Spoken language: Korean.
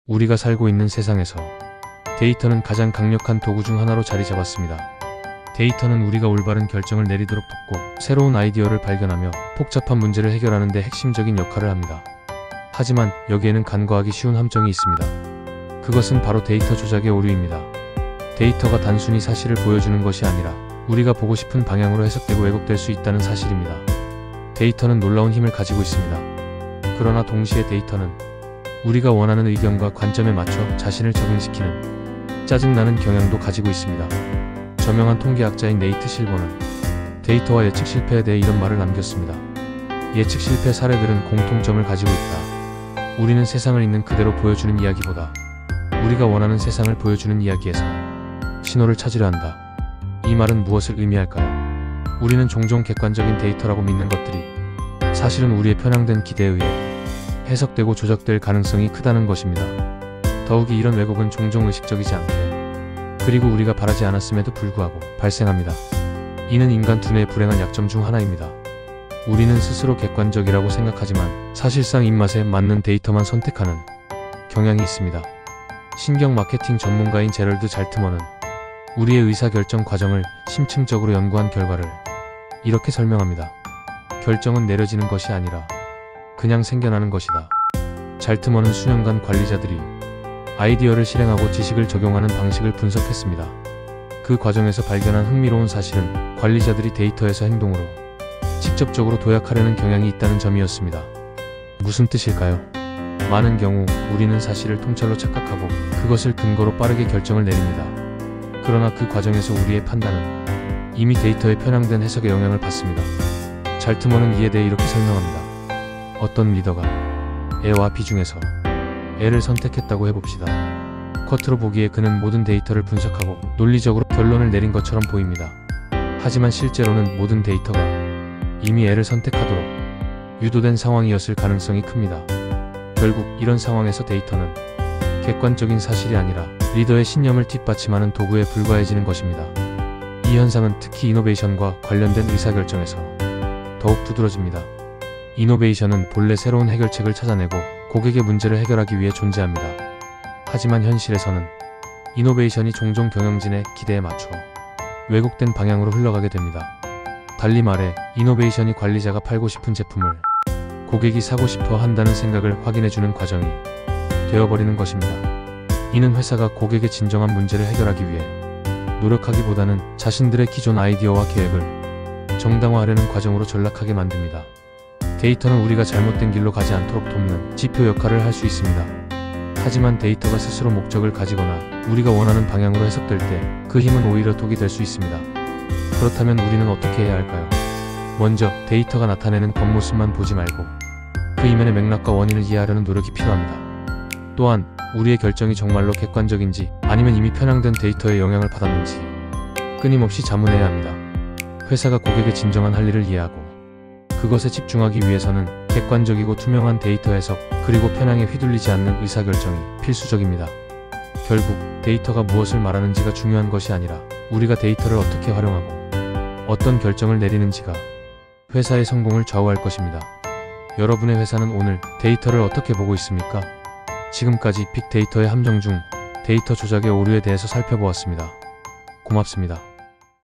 우리가 살고 있는 세상에서 데이터는 가장 강력한 도구 중 하나로 자리 잡았습니다. 데이터는 우리가 올바른 결정을 내리도록 돕고 새로운 아이디어를 발견하며 복잡한 문제를 해결하는 데 핵심적인 역할을 합니다. 하지만 여기에는 간과하기 쉬운 함정이 있습니다. 그것은 바로 데이터 조작의 오류입니다. 데이터가 단순히 사실을 보여주는 것이 아니라 우리가 보고 싶은 방향으로 해석되고 왜곡될 수 있다는 사실입니다. 데이터는 놀라운 힘을 가지고 있습니다. 그러나 동시에 데이터는 우리가 원하는 의견과 관점에 맞춰 자신을 적응시키는 짜증나는 경향도 가지고 있습니다. 저명한 통계학자인 네이트 실버는 데이터와 예측 실패에 대해 이런 말을 남겼습니다. 예측 실패 사례들은 공통점을 가지고 있다. 우리는 세상을 있는 그대로 보여주는 이야기보다 우리가 원하는 세상을 보여주는 이야기에서 신호를 찾으려 한다. 이 말은 무엇을 의미할까요? 우리는 종종 객관적인 데이터라고 믿는 것들이 사실은 우리의 편향된 기대에 의해 해석되고 조작될 가능성이 크다는 것입니다. 더욱이 이런 왜곡은 종종 의식적이지 않게 그리고 우리가 바라지 않았음에도 불구하고 발생합니다. 이는 인간 두뇌의 불행한 약점 중 하나입니다. 우리는 스스로 객관적이라고 생각하지만 사실상 입맛에 맞는 데이터만 선택하는 경향이 있습니다. 신경 마케팅 전문가인 제럴드 잘트머는 우리의 의사결정 과정을 심층적으로 연구한 결과를 이렇게 설명합니다. 결정은 내려지는 것이 아니라 그냥 생겨나는 것이다. 잘트머는 수년간 관리자들이 아이디어를 실행하고 지식을 적용하는 방식을 분석했습니다. 그 과정에서 발견한 흥미로운 사실은 관리자들이 데이터에서 행동으로 직접적으로 도약하려는 경향이 있다는 점이었습니다. 무슨 뜻일까요? 많은 경우 우리는 사실을 통찰로 착각하고 그것을 근거로 빠르게 결정을 내립니다. 그러나 그 과정에서 우리의 판단은 이미 데이터의 편향된 해석에 영향을 받습니다. 잘트머는 이에 대해 이렇게 설명합니다. 어떤 리더가 A와 B 중에서 A를 선택했다고 해봅시다. 겉으로 보기에 그는 모든 데이터를 분석하고 논리적으로 결론을 내린 것처럼 보입니다. 하지만 실제로는 모든 데이터가 이미 A를 선택하도록 유도된 상황이었을 가능성이 큽니다. 결국 이런 상황에서 데이터는 객관적인 사실이 아니라 리더의 신념을 뒷받침하는 도구에 불과해지는 것입니다. 이 현상은 특히 이노베이션과 관련된 의사결정에서 더욱 두드러집니다. 이노베이션은 본래 새로운 해결책을 찾아내고 고객의 문제를 해결하기 위해 존재합니다. 하지만 현실에서는 이노베이션이 종종 경영진의 기대에 맞춰 왜곡된 방향으로 흘러가게 됩니다. 달리 말해 이노베이션이 관리자가 팔고 싶은 제품을 고객이 사고 싶어 한다는 생각을 확인해주는 과정이 되어버리는 것입니다. 이는 회사가 고객의 진정한 문제를 해결하기 위해 노력하기보다는 자신들의 기존 아이디어와 계획을 정당화하려는 과정으로 전락하게 만듭니다. 데이터는 우리가 잘못된 길로 가지 않도록 돕는 지표 역할을 할 수 있습니다. 하지만 데이터가 스스로 목적을 가지거나 우리가 원하는 방향으로 해석될 때 그 힘은 오히려 독이 될 수 있습니다. 그렇다면 우리는 어떻게 해야 할까요? 먼저 데이터가 나타내는 겉모습만 보지 말고 그 이면의 맥락과 원인을 이해하려는 노력이 필요합니다. 또한 우리의 결정이 정말로 객관적인지 아니면 이미 편향된 데이터의 영향을 받았는지 끊임없이 자문해야 합니다. 회사가 고객의 진정한 할 일을 이해하고 그것에 집중하기 위해서는 객관적이고 투명한 데이터 해석 그리고 편향에 휘둘리지 않는 의사결정이 필수적입니다. 결국 데이터가 무엇을 말하는지가 중요한 것이 아니라 우리가 데이터를 어떻게 활용하고 어떤 결정을 내리는지가 회사의 성공을 좌우할 것입니다. 여러분의 회사는 오늘 데이터를 어떻게 보고 있습니까? 지금까지 빅데이터의 함정 중 데이터 조작의 오류에 대해서 살펴보았습니다. 고맙습니다.